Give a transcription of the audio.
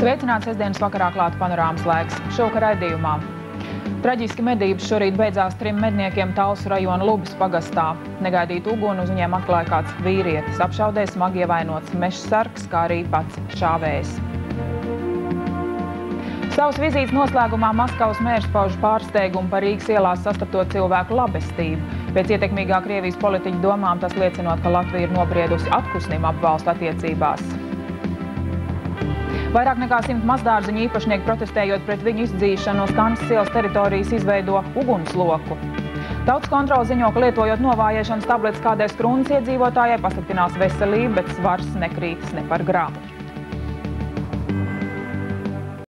Sveicināts sestdienas vakarā klāt panorāmas laiks. Šovakar raidījumā. Traģiski medības šorīt beidzās 3 medniekiem Talsu rajona Lubas pagastā. Negaidīt uguni uz viņiem atklāja kāds vīrietis. Apšaudē smagi ievainots meža sargs, kā arī pats šāvējs. Savas vizītes noslēgumā Maskavas mērs pauž pārsteigumu par Rīgas ielās sastapto cilvēku labestību. Pēc ietekmīgā Krievijas politiķa domām tas liecinot, ka Latvija ir nobriedusi atkusnim apvalstu attiecībās. Vairāk nekā 100 mazdārziņu īpašnieki protestējot pret viņu izdzīšanu uz Kansas ielas teritorijas izveido ugunsloku. Tautas kontrole ziņo, ka lietojot novājēšanas tabletes kādai Skrundas iedzīvotājai pasliktinās veselību, bet svars nekrītas ne par gramu.